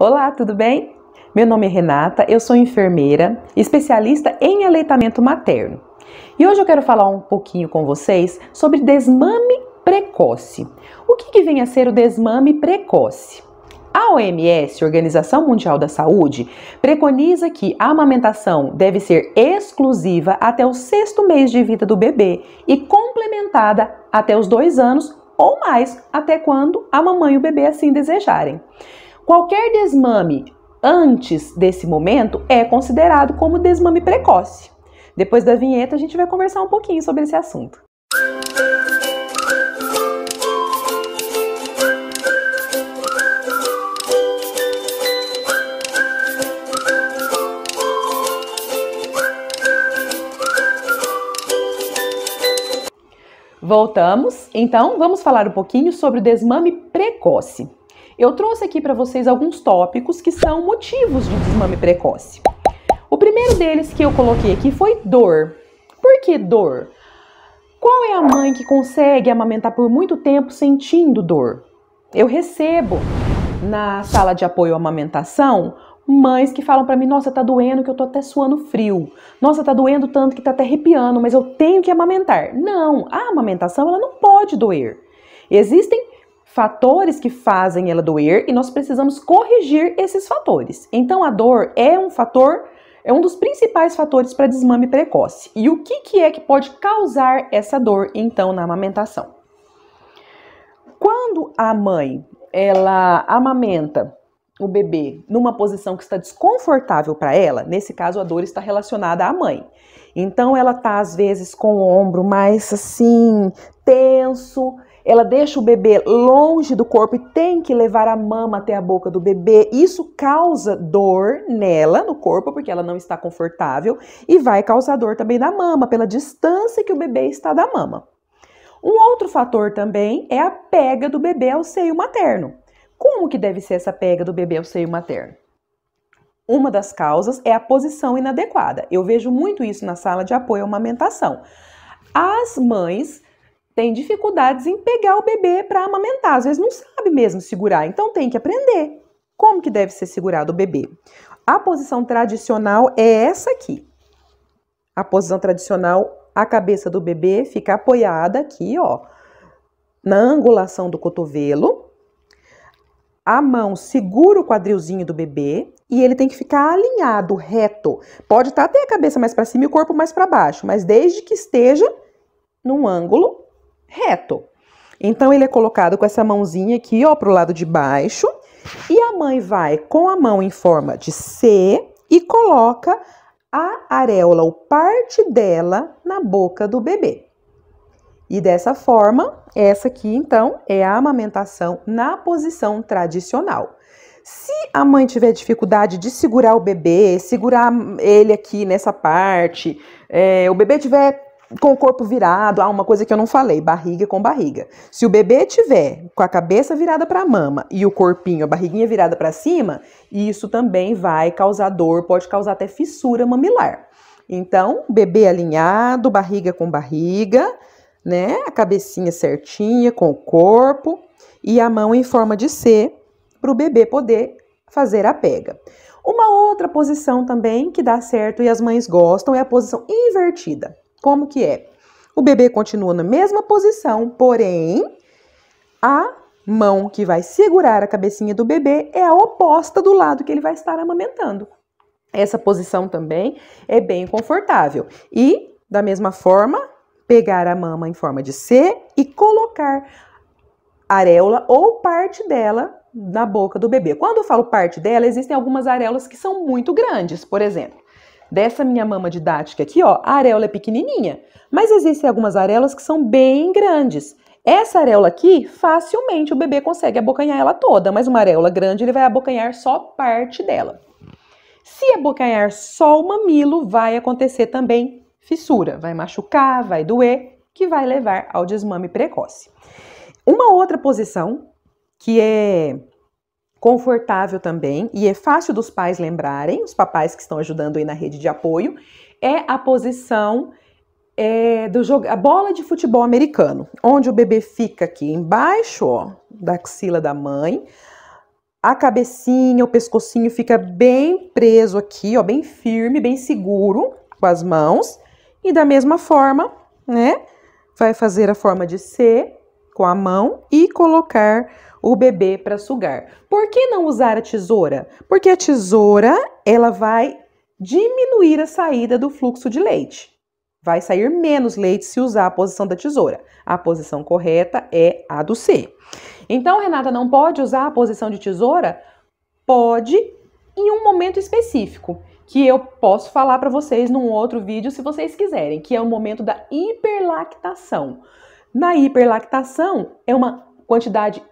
Olá, tudo bem? Meu nome é Renata, eu sou enfermeira, especialista em aleitamento materno. E hoje eu quero falar um pouquinho com vocês sobre desmame precoce. O que vem a ser o desmame precoce? A OMS, Organização Mundial da Saúde, preconiza que a amamentação deve ser exclusiva até o 6º mês de vida do bebê e complementada até os 2 anos ou mais, até quando a mamãe e o bebê assim desejarem. Qualquer desmame antes desse momento é considerado como desmame precoce. Depois da vinheta a gente vai conversar um pouquinho sobre esse assunto. Voltamos, então vamos falar um pouquinho sobre o desmame precoce. Eu trouxe aqui para vocês alguns tópicos que são motivos de desmame precoce. O primeiro deles que eu coloquei aqui foi dor. Por que dor? Qual é a mãe que consegue amamentar por muito tempo sentindo dor? Eu recebo na sala de apoio à amamentação mães que falam para mim: nossa, tá doendo que eu tô até suando frio. Nossa, tá doendo tanto que tá até arrepiando, mas eu tenho que amamentar. Não, a amamentação ela não pode doer. Existem fatores que fazem ela doer e nós precisamos corrigir esses fatores. Então a dor é um dos principais fatores para desmame precoce. E o que é que pode causar essa dor então na amamentação? Quando a mãe ela amamenta o bebê numa posição que está desconfortável para ela, nesse caso a dor está relacionada à mãe. Então ela tá às vezes com o ombro mais assim tenso, ela deixa o bebê longe do corpo e tem que levar a mama até a boca do bebê. Isso causa dor nela, no corpo, porque ela não está confortável, e vai causar dor também na mama, pela distância que o bebê está da mama. Um outro fator também é a pega do bebê ao seio materno. Como que deve ser essa pega do bebê ao seio materno? Uma das causas é a posição inadequada. Eu vejo muito isso na sala de apoio à amamentação. As mães têm dificuldades em pegar o bebê para amamentar, às vezes não sabe mesmo segurar, então tem que aprender como que deve ser segurado o bebê. A posição tradicional é essa aqui. A posição tradicional, a cabeça do bebê fica apoiada aqui, ó, na angulação do cotovelo. A mão segura o quadrilzinho do bebê e ele tem que ficar alinhado, reto. Pode estar até a cabeça mais para cima e o corpo mais para baixo, mas desde que esteja num ângulo reto. Então ele é colocado com essa mãozinha aqui, ó, pro lado de baixo, e a mãe vai com a mão em forma de C e coloca a areola, ou parte dela, na boca do bebê. E dessa forma, essa aqui então é a amamentação na posição tradicional. Se a mãe tiver dificuldade de segurar o bebê, segurar ele aqui nessa parte, o bebê tiver com o corpo virado, uma coisa que eu não falei, barriga com barriga. Se o bebê tiver com a cabeça virada para a mama e o corpinho, a barriguinha virada para cima, isso também vai causar dor, pode causar até fissura mamilar. Então, bebê alinhado, barriga com barriga, né? A cabecinha certinha com o corpo e a mão em forma de C para o bebê poder fazer a pega. Uma outra posição também que dá certo e as mães gostam é a posição invertida. Como que é? O bebê continua na mesma posição, porém, a mão que vai segurar a cabecinha do bebê é a oposta do lado que ele vai estar amamentando. Essa posição também é bem confortável. E, da mesma forma, pegar a mama em forma de C e colocar areola ou parte dela na boca do bebê. Quando eu falo parte dela, existem algumas areolas que são muito grandes, por exemplo. Dessa minha mama didática aqui, ó, a areola é pequenininha, mas existem algumas areolas que são bem grandes. Essa areola aqui, facilmente o bebê consegue abocanhar ela toda, mas uma areola grande, ele vai abocanhar só parte dela. Se abocanhar só o mamilo, vai acontecer também fissura, vai machucar, vai doer, que vai levar ao desmame precoce. Uma outra posição que é confortável também e é fácil dos pais lembrarem, os papais que estão ajudando aí na rede de apoio, é a posição a bola de futebol americano, onde o bebê fica aqui embaixo, ó, da axila da mãe, a cabecinha, o pescocinho fica bem preso aqui, ó, bem firme, bem seguro com as mãos. E da mesma forma, né, vai fazer a forma de C com a mão e colocar o bebê para sugar. Por que não usar a tesoura? Porque a tesoura, ela vai diminuir a saída do fluxo de leite. Vai sair menos leite se usar a posição da tesoura. A posição correta é a do C. Então, Renata, não pode usar a posição de tesoura? Pode, em um momento específico, que eu posso falar para vocês num outro vídeo, se vocês quiserem, que é o momento da hiperlactação. Na hiperlactação, é uma quantidade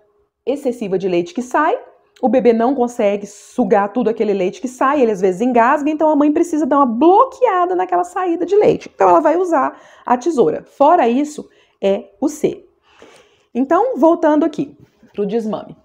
excessiva de leite que sai, o bebê não consegue sugar tudo aquele leite que sai, ele às vezes engasga, então a mãe precisa dar uma bloqueada naquela saída de leite. Então ela vai usar a tesoura. Fora isso, é o C. Então, voltando aqui para o desmame.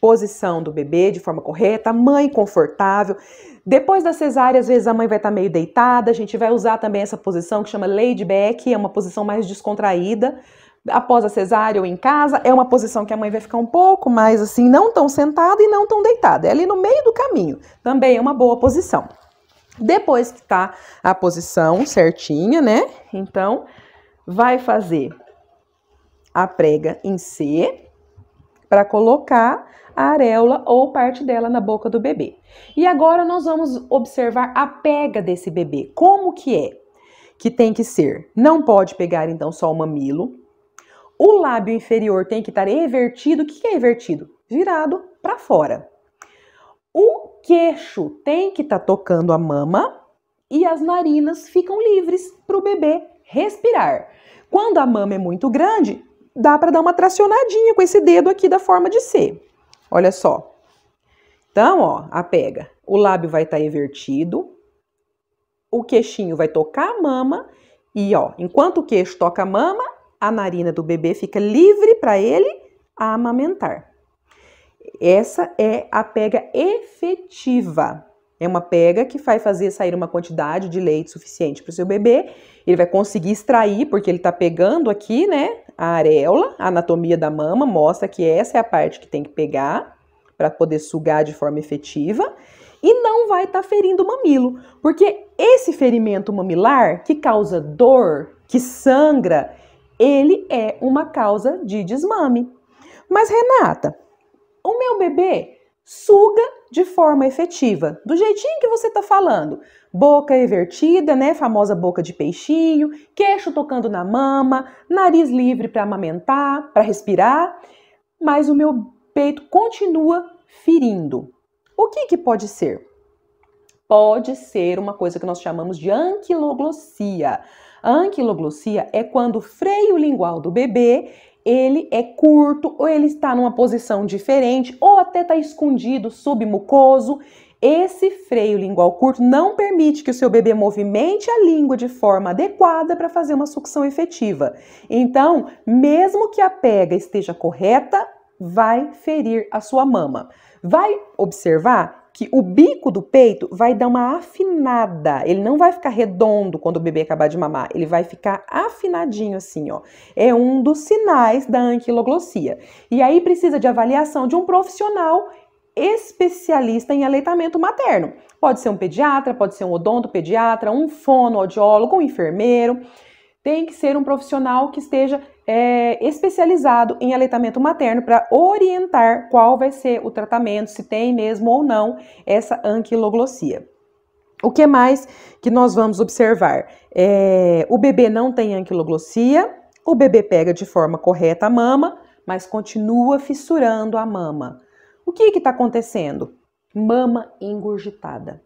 Posição do bebê de forma correta, mãe confortável. Depois da cesárea, às vezes a mãe vai estar meio deitada, a gente vai usar também essa posição que chama laid back, é uma posição mais descontraída. Após a cesárea ou em casa, é uma posição que a mãe vai ficar um pouco mais assim, não tão sentada e não tão deitada. É ali no meio do caminho. Também é uma boa posição. Depois que tá a posição certinha, né? Então, vai fazer a prega em C para colocar a areola ou parte dela na boca do bebê. E agora nós vamos observar a pega desse bebê. Como que é? Que tem que ser, não pode pegar então só o mamilo. O lábio inferior tem que estar evertido. O que é evertido? Virado para fora. O queixo tem que estar tocando a mama e as narinas ficam livres para o bebê respirar. Quando a mama é muito grande, dá para dar uma tracionadinha com esse dedo aqui da forma de C. Olha só. Então, ó, a pega. O lábio vai estar evertido, o queixinho vai tocar a mama e, ó, enquanto o queixo toca a mama, a narina do bebê fica livre para ele amamentar. Essa é a pega efetiva. É uma pega que vai fazer sair uma quantidade de leite suficiente para o seu bebê. Ele vai conseguir extrair, porque ele está pegando aqui, né, a areola, a anatomia da mama, mostra que essa é a parte que tem que pegar para poder sugar de forma efetiva. E não vai estar ferindo o mamilo, porque esse ferimento mamilar que causa dor, que sangra, ele é uma causa de desmame. Mas, Renata, o meu bebê suga de forma efetiva, do jeitinho que você está falando. Boca evertida, né? Famosa boca de peixinho, queixo tocando na mama, nariz livre para amamentar, para respirar, mas o meu peito continua ferindo. O que pode ser? Pode ser uma coisa que nós chamamos de anquiloglossia. A anquiloglossia é quando o freio lingual do bebê, ele é curto, ou ele está numa posição diferente, ou até está escondido, submucoso. Esse freio lingual curto não permite que o seu bebê movimente a língua de forma adequada para fazer uma sucção efetiva. Então, mesmo que a pega esteja correta, vai ferir a sua mama. Vai observar que o bico do peito vai dar uma afinada, ele não vai ficar redondo quando o bebê acabar de mamar, ele vai ficar afinadinho assim, ó. É um dos sinais da anquiloglossia. E aí precisa de avaliação de um profissional especialista em aleitamento materno. Pode ser um pediatra, pode ser um odontopediatra, um fonoaudiólogo, um enfermeiro. Tem que ser um profissional que esteja especializado em aleitamento materno para orientar qual vai ser o tratamento, se tem mesmo ou não essa anquiloglossia. O que mais que nós vamos observar? O bebê não tem anquiloglossia, o bebê pega de forma correta a mama, mas continua fissurando a mama. O que está acontecendo? Mama engurgitada.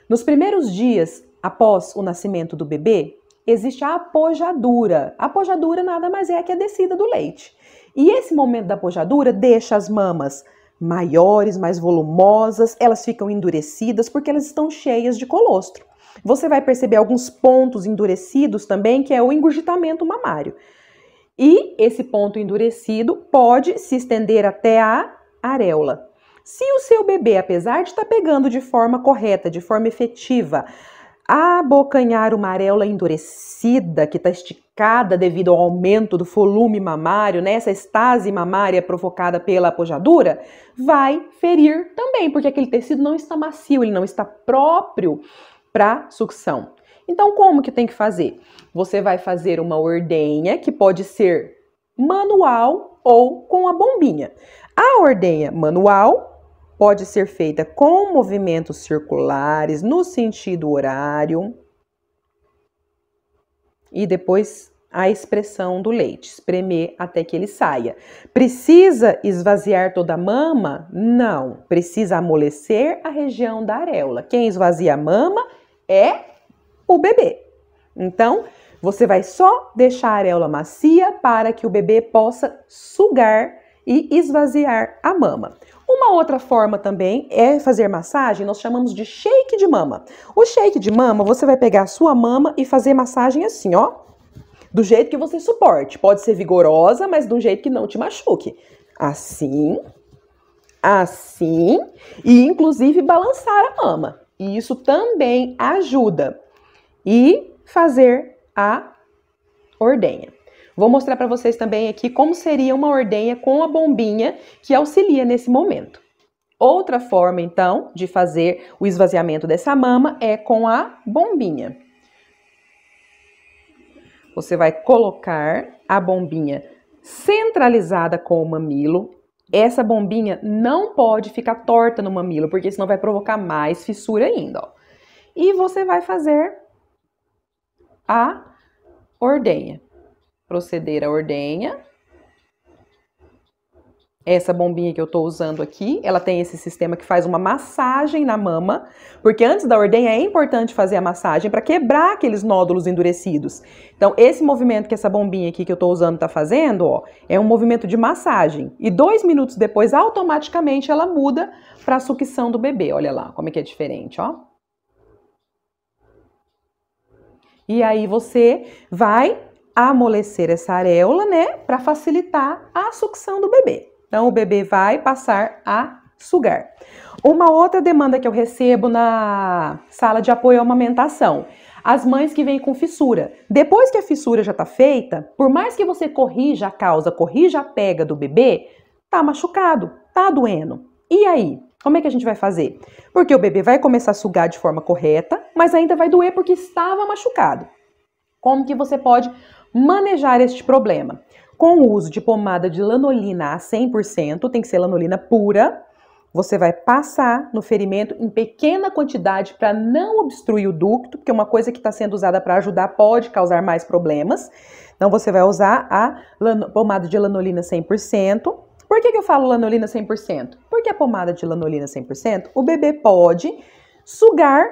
Nos primeiros dias após o nascimento do bebê, existe a apojadura. A apojadura nada mais é que a descida do leite. E esse momento da apojadura deixa as mamas maiores, mais volumosas, elas ficam endurecidas porque elas estão cheias de colostro. Você vai perceber alguns pontos endurecidos também, que é o engurgitamento mamário. E esse ponto endurecido pode se estender até a areola. Se o seu bebê, apesar de estar pegando de forma correta, de forma efetiva, abocanhar uma areola endurecida, que está esticada devido ao aumento do volume mamário, né? Essa estase mamária provocada pela apojadura, vai ferir também, porque aquele tecido não está macio, ele não está próprio para sucção. Então, como que tem que fazer? Você vai fazer uma ordenha, que pode ser manual ou com a bombinha. A ordenha manual pode ser feita com movimentos circulares no sentido horário e depois a expressão do leite, espremer até que ele saia. Precisa esvaziar toda a mama? Não. Precisa amolecer a região da areola. Quem esvazia a mama é o bebê. Então, você vai só deixar a areola macia para que o bebê possa sugar e esvaziar a mama. Uma outra forma também é fazer massagem, nós chamamos de shake de mama. O shake de mama, você vai pegar a sua mama e fazer massagem assim, ó. Do jeito que você suporte. Pode ser vigorosa, mas de um jeito que não te machuque. Assim, assim, e inclusive balançar a mama. E isso também ajuda. E fazer a ordenha. Vou mostrar para vocês também aqui como seria uma ordenha com a bombinha que auxilia nesse momento. Outra forma, então, de fazer o esvaziamento dessa mama é com a bombinha. Você vai colocar a bombinha centralizada com o mamilo. Essa bombinha não pode ficar torta no mamilo, porque senão vai provocar mais fissura ainda, ó. E você vai fazer a ordenha. Proceder a ordenha. Essa bombinha que eu tô usando aqui, ela tem esse sistema que faz uma massagem na mama, porque antes da ordenha é importante fazer a massagem para quebrar aqueles nódulos endurecidos. Então, esse movimento que essa bombinha aqui que eu tô usando tá fazendo, ó, é um movimento de massagem. E 2 minutos depois, automaticamente, ela muda para a sucção do bebê. Olha lá como é que é diferente, ó. E aí você vai amolecer essa areola, né, para facilitar a sucção do bebê. Então, o bebê vai passar a sugar. Uma outra demanda que eu recebo na sala de apoio à amamentação: as mães que vêm com fissura. Depois que a fissura já está feita, por mais que você corrija a causa, corrija a pega do bebê, tá machucado, tá doendo. E aí? Como é que a gente vai fazer? Porque o bebê vai começar a sugar de forma correta, mas ainda vai doer porque estava machucado. Como que você pode manejar este problema? Com o uso de pomada de lanolina a 100%, tem que ser lanolina pura, você vai passar no ferimento em pequena quantidade para não obstruir o ducto, porque uma coisa que está sendo usada para ajudar pode causar mais problemas. Então, você vai usar a pomada de lanolina 100%. Por que eu falo lanolina 100%? Porque a pomada de lanolina 100%, o bebê pode sugar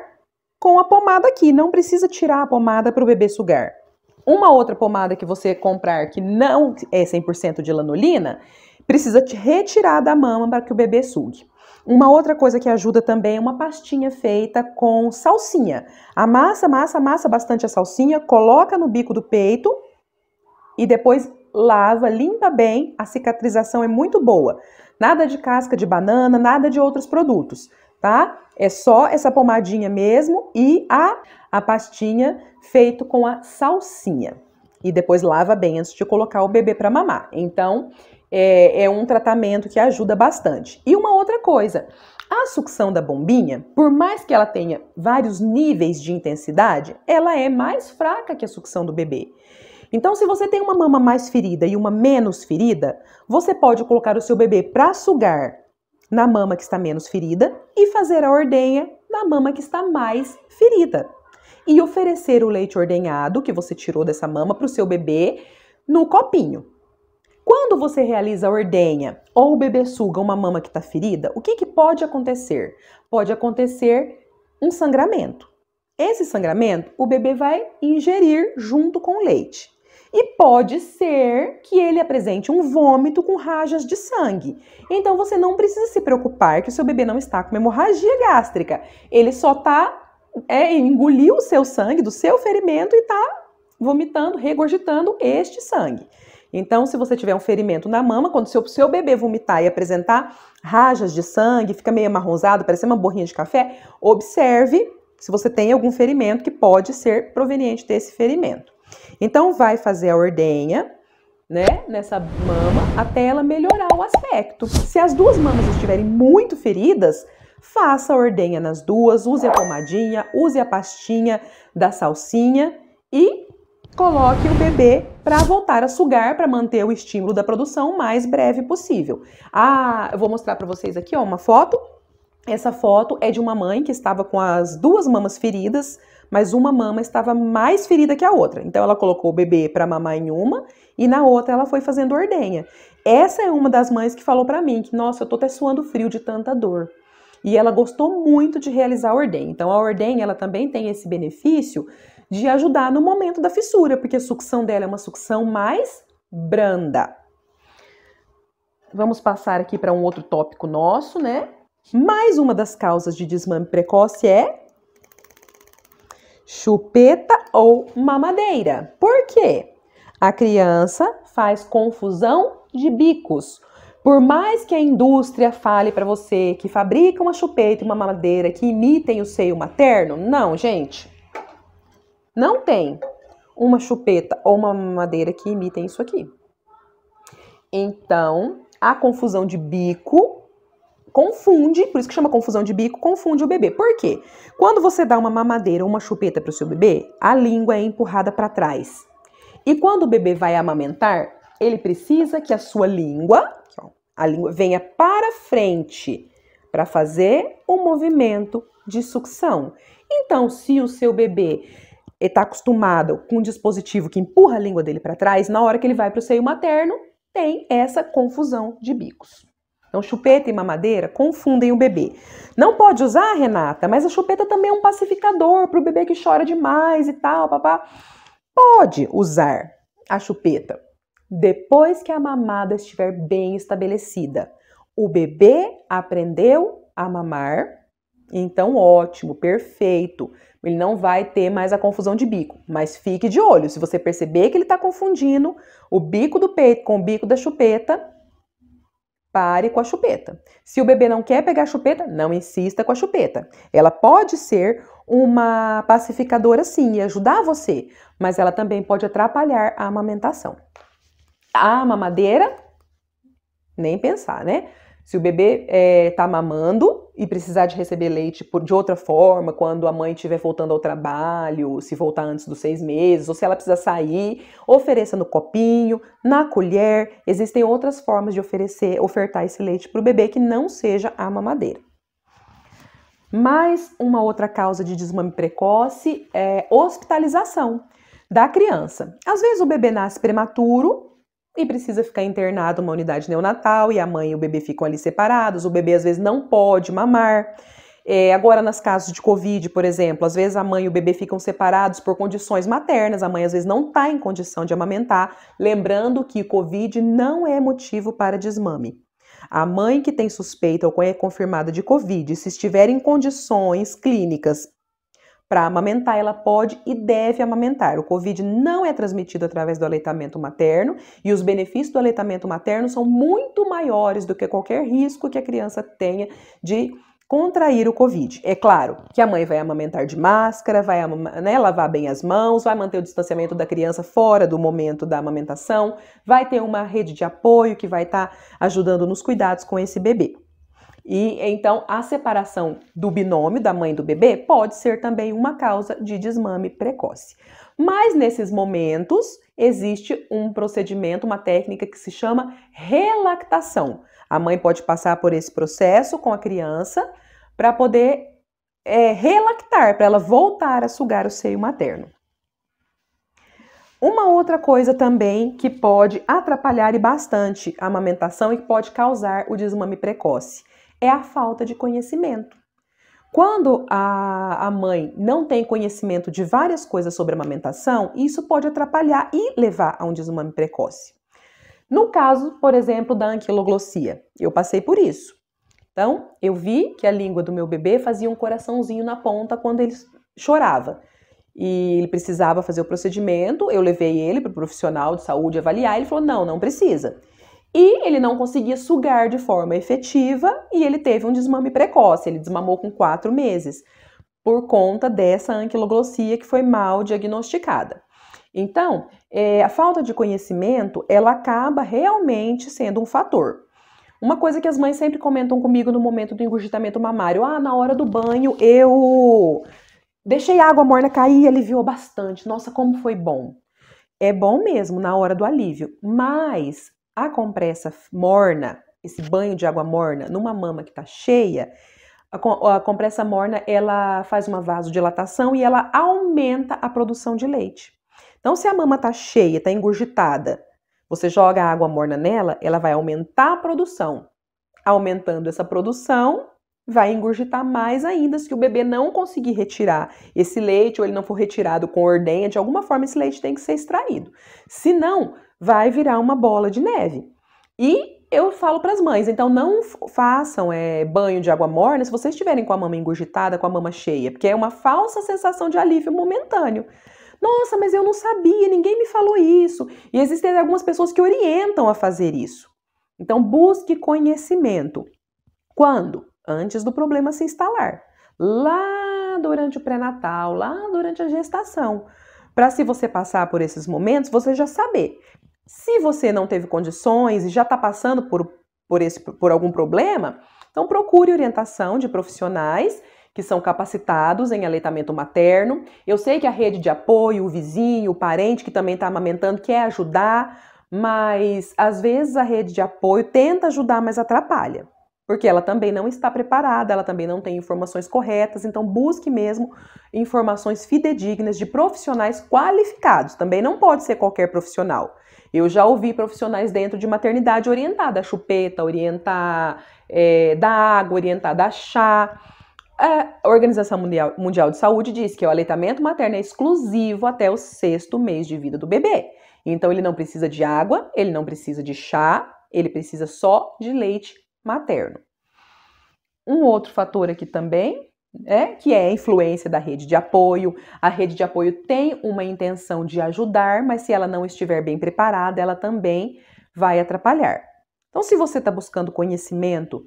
com a pomada aqui, não precisa tirar a pomada para o bebê sugar. Uma outra pomada que você comprar que não é 100% de lanolina, precisa te retirar da mama para que o bebê sugue. Uma outra coisa que ajuda também é uma pastinha feita com salsinha. Amassa bastante a salsinha, coloca no bico do peito e depois lava, limpa bem. A cicatrização é muito boa. Nada de casca de banana, nada de outros produtos, tá? É só essa pomadinha mesmo e a pastinha feito com a salsinha. E depois lava bem antes de colocar o bebê para mamar. Então, é um tratamento que ajuda bastante. E uma outra coisa, a sucção da bombinha, por mais que ela tenha vários níveis de intensidade, ela é mais fraca que a sucção do bebê. Então, se você tem uma mama mais ferida e uma menos ferida, você pode colocar o seu bebê para sugar na mama que está menos ferida e fazer a ordenha na mama que está mais ferida. E oferecer o leite ordenhado que você tirou dessa mama para o seu bebê no copinho. Quando você realiza a ordenha ou o bebê suga uma mama que está ferida, o que pode acontecer? Pode acontecer um sangramento. Esse sangramento o bebê vai ingerir junto com o leite. E pode ser que ele apresente um vômito com rajas de sangue. Então você não precisa se preocupar que o seu bebê não está com uma hemorragia gástrica. Ele só engoliu o seu sangue do seu ferimento e está vomitando, regurgitando este sangue. Então, se você tiver um ferimento na mama, quando o seu bebê vomitar e apresentar rajas de sangue, fica meio amarronzado, parecendo uma borrinha de café, observe se você tem algum ferimento que pode ser proveniente desse ferimento. Então, vai fazer a ordenha, né, nessa mama até ela melhorar o aspecto. Se as duas mamas estiverem muito feridas, faça a ordenha nas duas, use a pomadinha, use a pastinha da salsinha e coloque o bebê para voltar a sugar, para manter o estímulo da produção o mais breve possível. Eu vou mostrar para vocês aqui, ó, uma foto. Essa foto é de uma mãe que estava com as duas mamas feridas, mas uma mama estava mais ferida que a outra. Então ela colocou o bebê para mamar em uma e na outra ela foi fazendo ordenha. Essa é uma das mães que falou para mim que, nossa, eu tô até suando frio de tanta dor. E ela gostou muito de realizar a ordenha. Então a ordenha, ela também tem esse benefício de ajudar no momento da fissura, porque a sucção dela é uma sucção mais branda. Vamos passar aqui para um outro tópico nosso, né? Mais uma das causas de desmame precoce é chupeta ou mamadeira. Por quê? A criança faz confusão de bicos. Por mais que a indústria fale para você que fabrica uma chupeta e uma mamadeira que imitem o seio materno, não, gente. Não tem uma chupeta ou uma mamadeira que imitem isso aqui. Então, a confusão de bico confunde, por isso que chama confusão de bico, confunde o bebê. Por quê? Quando você dá uma mamadeira ou uma chupeta para o seu bebê, a língua é empurrada para trás. E quando o bebê vai amamentar, ele precisa que a sua língua, a língua venha para frente para fazer o movimento de sucção. Então, se o seu bebê está acostumado com um dispositivo que empurra a língua dele para trás, na hora que ele vai para o seio materno, tem essa confusão de bicos. Então, chupeta e mamadeira confundem o bebê. Não pode usar, Renata, mas a chupeta também é um pacificador para o bebê que chora demais e tal, papá. Pode usar a chupeta depois que a mamada estiver bem estabelecida. O bebê aprendeu a mamar, então ótimo, perfeito. Ele não vai ter mais a confusão de bico, mas fique de olho. Se você perceber que ele está confundindo o bico do peito com o bico da chupeta, pare com a chupeta. Se o bebê não quer pegar a chupeta, não insista com a chupeta. Ela pode ser uma pacificadora sim e ajudar você, mas ela também pode atrapalhar a amamentação. A mamadeira, nem pensar, né? Se o bebê tá mamando e precisar de receber leite de outra forma, quando a mãe estiver voltando ao trabalho, se voltar antes dos 6 meses, ou se ela precisa sair, ofereça no copinho, na colher. Existem outras formas de ofertar esse leite para o bebê que não seja a mamadeira. Mais uma outra causa de desmame precoce é hospitalização da criança. Às vezes o bebê nasce prematuro e precisa ficar internado numa unidade neonatal e a mãe e o bebê ficam ali separados, o bebê às vezes não pode mamar. Agora, nos casos de Covid, por exemplo, às vezes a mãe e o bebê ficam separados por condições maternas, a mãe às vezes não está em condição de amamentar, lembrando que Covid não é motivo para desmame. A mãe que tem suspeita ou é confirmada de Covid, se estiver em condições clínicas para amamentar, ela pode e deve amamentar. O Covid não é transmitido através do aleitamento materno e os benefícios do aleitamento materno são muito maiores do que qualquer risco que a criança tenha de contrair o Covid. É claro que a mãe vai amamentar de máscara, vai lavar bem as mãos, vai manter o distanciamento da criança fora do momento da amamentação, vai ter uma rede de apoio que vai estar ajudando nos cuidados com esse bebê. E então a separação do binômio da mãe e do bebê pode ser também uma causa de desmame precoce. Mas nesses momentos existe um procedimento, uma técnica que se chama relactação. A mãe pode passar por esse processo com a criança para poder relactar, para ela voltar a sugar o seio materno. Uma outra coisa também que pode atrapalhar e bastante a amamentação e que pode causar o desmame precoce é a falta de conhecimento. Quando a mãe não tem conhecimento de várias coisas sobre a amamentação, isso pode atrapalhar e levar a um desmame precoce. No caso, por exemplo, da anquiloglossia, eu passei por isso. Então, eu vi que a língua do meu bebê fazia um coraçãozinho na ponta quando ele chorava. E ele precisava fazer o procedimento, eu levei ele para o profissional de saúde avaliar, ele falou, não precisa. E ele não conseguia sugar de forma efetiva e ele teve um desmame precoce, ele desmamou com 4 meses. por conta dessa anquiloglossia que foi mal diagnosticada. Então, a falta de conhecimento, ela acaba realmente sendo um fator. Uma coisa que as mães sempre comentam comigo no momento do engurgitamento mamário, na hora do banho eu deixei a água morna cair e aliviou bastante. Nossa, como foi bom. É bom mesmo na hora do alívio, mas a compressa morna, esse banho de água morna numa mama que está cheia, a compressa morna, ela faz uma vasodilatação e ela aumenta a produção de leite. Então, se a mama está cheia, está engurgitada, você joga a água morna nela, ela vai aumentar a produção. Aumentando essa produção, vai engurgitar mais ainda se o bebê não conseguir retirar esse leite ou ele não for retirado com ordenha, de alguma forma esse leite tem que ser extraído. Se não, vai virar uma bola de neve. E eu falo para as mães, então não façam banho de água morna se vocês estiverem com a mama engurgitada, com a mama cheia, porque é uma falsa sensação de alívio momentâneo. Nossa, mas eu não sabia, ninguém me falou isso. E existem algumas pessoas que orientam a fazer isso. Então, busque conhecimento. Quando? Antes do problema se instalar. Lá durante o pré-natal, lá durante a gestação. Para se você passar por esses momentos, você já saber. Se você não teve condições e já está passando por algum problema, então procure orientação de profissionais que são capacitados em aleitamento materno. Eu sei que a rede de apoio, o vizinho, o parente que também está amamentando quer ajudar, mas às vezes a rede de apoio tenta ajudar, mas atrapalha, porque ela também não está preparada, ela também não tem informações corretas, então busque mesmo informações fidedignas de profissionais qualificados. Também não pode ser qualquer profissional. Eu já ouvi profissionais dentro de maternidade orientar da chupeta, orientar da água, orientar da chá. A Organização Mundial de Saúde diz que o aleitamento materno é exclusivo até o 6º mês de vida do bebê. Então, ele não precisa de água, ele não precisa de chá, ele precisa só de leite materno. Um outro fator aqui também, que é a influência da rede de apoio. A rede de apoio tem uma intenção de ajudar, mas se ela não estiver bem preparada, ela também vai atrapalhar. Então, se você está buscando conhecimento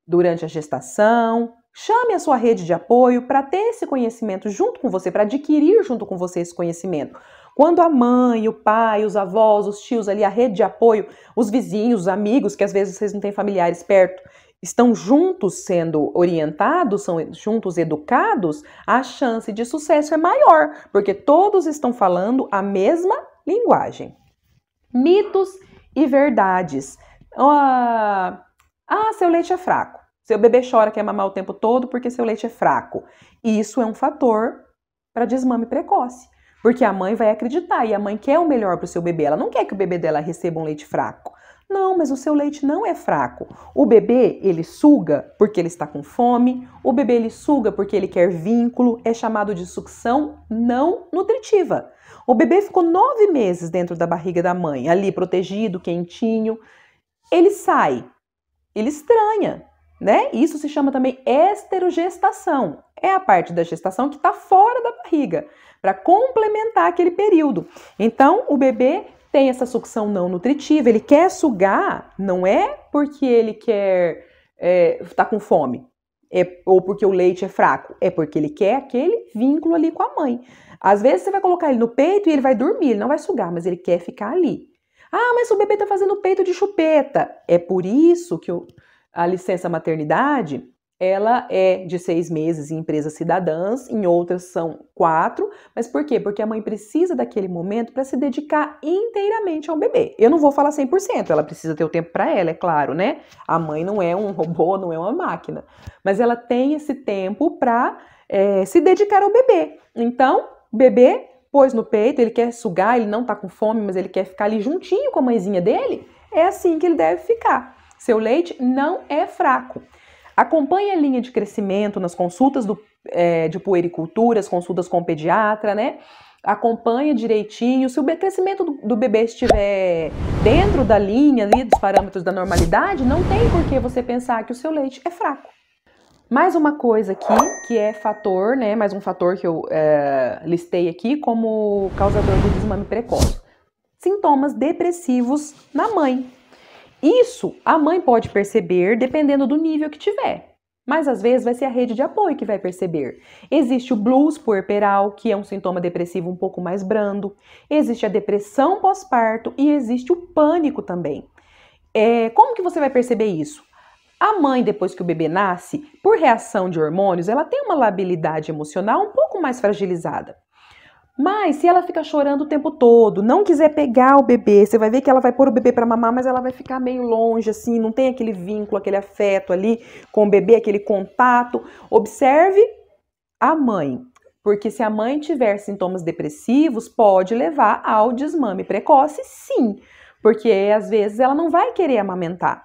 durante a gestação, chame a sua rede de apoio para ter esse conhecimento junto com você, para adquirir junto com você esse conhecimento. Quando a mãe, o pai, os avós, os tios ali, a rede de apoio, os vizinhos, os amigos, que às vezes vocês não têm familiares perto, estão juntos sendo orientados, são juntos educados, a chance de sucesso é maior, porque todos estão falando a mesma linguagem. Mitos e verdades. Seu leite é fraco. Seu bebê chora, quer mamar o tempo todo porque seu leite é fraco. Isso é um fator para desmame precoce, porque a mãe vai acreditar e a mãe quer o melhor para o seu bebê. Ela não quer que o bebê dela receba um leite fraco. Não, mas o seu leite não é fraco. O bebê, ele suga porque ele está com fome. O bebê, ele suga porque ele quer vínculo. É chamado de sucção não nutritiva. O bebê ficou 9 meses dentro da barriga da mãe, ali protegido, quentinho. Ele sai, ele estranha, né? Isso se chama também esterogestação. É a parte da gestação que está fora da barriga, para complementar aquele período. Então, o bebê tem essa sucção não nutritiva, ele quer sugar, não é porque ele quer tá com fome, ou porque o leite é fraco, é porque ele quer aquele vínculo ali com a mãe. Às vezes você vai colocar ele no peito e ele vai dormir, ele não vai sugar, mas ele quer ficar ali. Mas o bebê tá fazendo peito de chupeta. É por isso que a licença maternidade, ela é de 6 meses em empresas cidadãs, em outras são 4. Mas por quê? Porque a mãe precisa daquele momento para se dedicar inteiramente ao bebê. Eu não vou falar 100%, ela precisa ter o tempo para ela, é claro, né? A mãe não é um robô, não é uma máquina. Mas ela tem esse tempo para se dedicar ao bebê. Então, o bebê pôs no peito, ele quer sugar, ele não tá com fome, mas ele quer ficar ali juntinho com a mãezinha dele, é assim que ele deve ficar. Seu leite não é fraco. Acompanhe a linha de crescimento nas consultas de puericultura, as consultas com o pediatra, né? Acompanha direitinho. Se o crescimento do bebê estiver dentro da linha ali, dos parâmetros da normalidade, não tem por que você pensar que o seu leite é fraco. Mais uma coisa aqui, que é fator, né? Mais um fator que eu listei aqui como causador do desmame precoce. Sintomas depressivos na mãe. Isso a mãe pode perceber dependendo do nível que tiver. mas às vezes vai ser a rede de apoio que vai perceber. Existe o blues puerperal, que é um sintoma depressivo um pouco mais brando. Existe a depressão pós-parto e existe o pânico também. Como que você vai perceber isso? A mãe, depois que o bebê nasce, por reação de hormônios, ela tem uma labilidade emocional um pouco mais fragilizada. Mas se ela fica chorando o tempo todo, não quiser pegar o bebê, você vai ver que ela vai pôr o bebê para mamar, mas ela vai ficar meio longe, assim, não tem aquele vínculo, aquele afeto ali com o bebê, aquele contato. Observe a mãe, porque se a mãe tiver sintomas depressivos, pode levar ao desmame precoce, sim, porque às vezes ela não vai querer amamentar.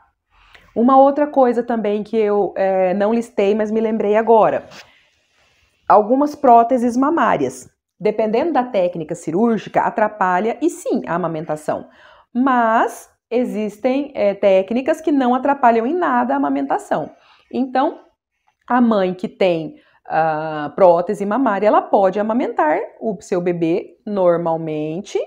Uma outra coisa também que eu não listei, mas me lembrei agora. Algumas próteses mamárias. Dependendo da técnica cirúrgica, atrapalha e sim a amamentação. Mas existem técnicas que não atrapalham em nada a amamentação. Então, a mãe que tem prótese mamária, ela pode amamentar o seu bebê normalmente.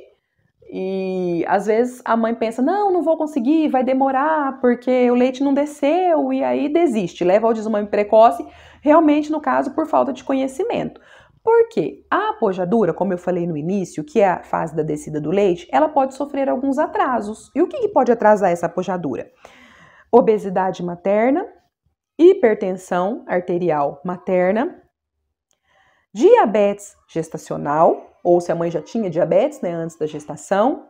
E às vezes a mãe pensa, não vou conseguir, vai demorar porque o leite não desceu e aí desiste, leva ao desmame precoce, realmente no caso por falta de conhecimento. Por quê? A apojadura, como eu falei no início, que é a fase da descida do leite, ela pode sofrer alguns atrasos. E o que pode atrasar essa apojadura? Obesidade materna, hipertensão arterial materna, diabetes gestacional, ou se a mãe já tinha diabetes, antes da gestação,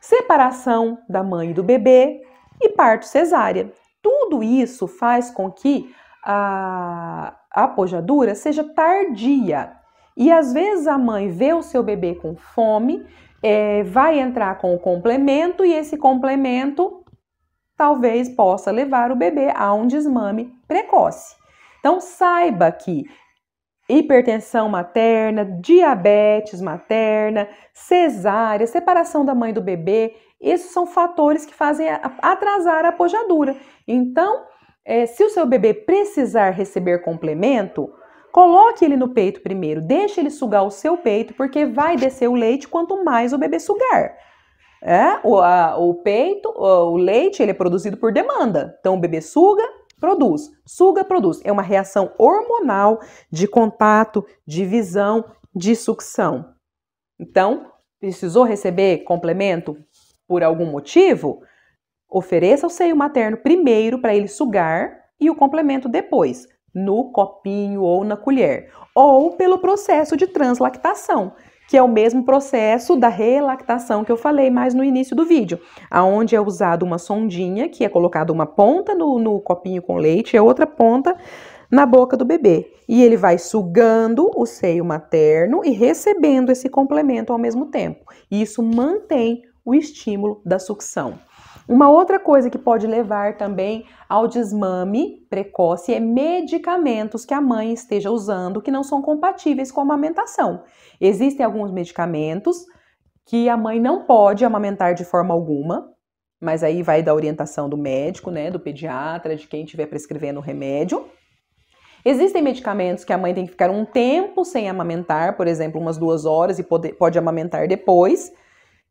separação da mãe e do bebê e parto cesárea. Tudo isso faz com que a apojadura seja tardia. E às vezes a mãe vê o seu bebê com fome, vai entrar com o complemento e esse complemento talvez possa levar o bebê a um desmame precoce. Então saiba que hipertensão materna, diabetes materna, cesárea, separação da mãe e do bebê, esses são fatores que fazem atrasar a apojadura. Então, se o seu bebê precisar receber complemento, coloque ele no peito primeiro, deixe ele sugar o seu peito, porque vai descer o leite quanto mais o bebê sugar. O peito, o leite, ele é produzido por demanda. Então, o bebê suga, produz. Suga, produz. É uma reação hormonal de contato, de visão, de sucção. Então, precisou receber complemento por algum motivo? Ofereça o seio materno primeiro para ele sugar e o complemento depois, no copinho ou na colher. Ou pelo processo de translactação, que é o mesmo processo da relactação que eu falei mais no início do vídeo, aonde é usado uma sondinha, que é colocada uma ponta no copinho com leite e a outra ponta na boca do bebê. E ele vai sugando o seio materno e recebendo esse complemento ao mesmo tempo. E isso mantém o estímulo da sucção. Uma outra coisa que pode levar também ao desmame precoce é medicamentos que a mãe esteja usando que não são compatíveis com a amamentação. Existem alguns medicamentos que a mãe não pode amamentar de forma alguma, mas aí vai da orientação do médico, do pediatra, de quem estiver prescrevendo o remédio. Existem medicamentos que a mãe tem que ficar um tempo sem amamentar, por exemplo, umas 2 horas e pode amamentar depois.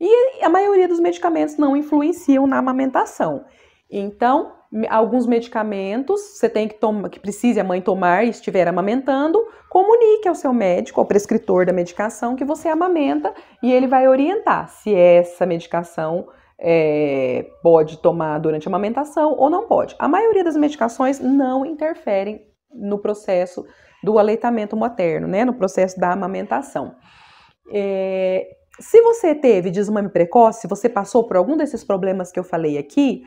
E a maioria dos medicamentos não influenciam na amamentação. Então, alguns medicamentos você tem que precise a mãe tomar e estiver amamentando, comunique ao seu médico, ao prescritor da medicação que você amamenta e ele vai orientar se essa medicação pode tomar durante a amamentação ou não pode. A maioria das medicações não interferem no processo do aleitamento materno, no processo da amamentação. Se você teve desmame precoce, se você passou por algum desses problemas que eu falei aqui,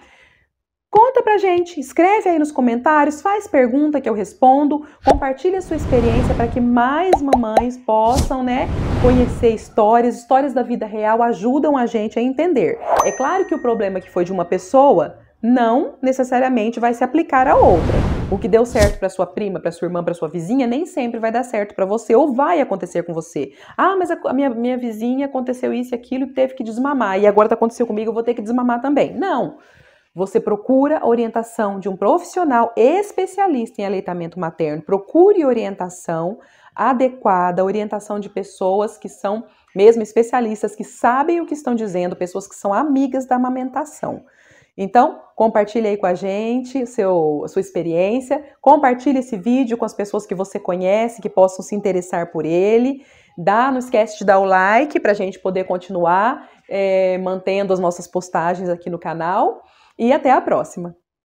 conta pra gente, escreve aí nos comentários, faz pergunta que eu respondo, compartilha a sua experiência para que mais mamães possam, conhecer histórias da vida real ajudam a gente a entender. É claro que o problema que foi de uma pessoa não necessariamente vai se aplicar a outra. O que deu certo para sua prima, para sua irmã, para sua vizinha, nem sempre vai dar certo para você ou vai acontecer com você. Ah, mas a minha vizinha aconteceu isso e aquilo e teve que desmamar e agora aconteceu comigo, eu vou ter que desmamar também. Não. Você procura a orientação de um profissional especialista em aleitamento materno. Procure orientação adequada, orientação de pessoas que são mesmo especialistas, que sabem o que estão dizendo, pessoas que são amigas da amamentação. Então, compartilhe aí com a gente a sua experiência, compartilhe esse vídeo com as pessoas que você conhece, que possam se interessar por ele. Não esquece de dar o like para a gente poder continuar mantendo as nossas postagens aqui no canal. E até a próxima!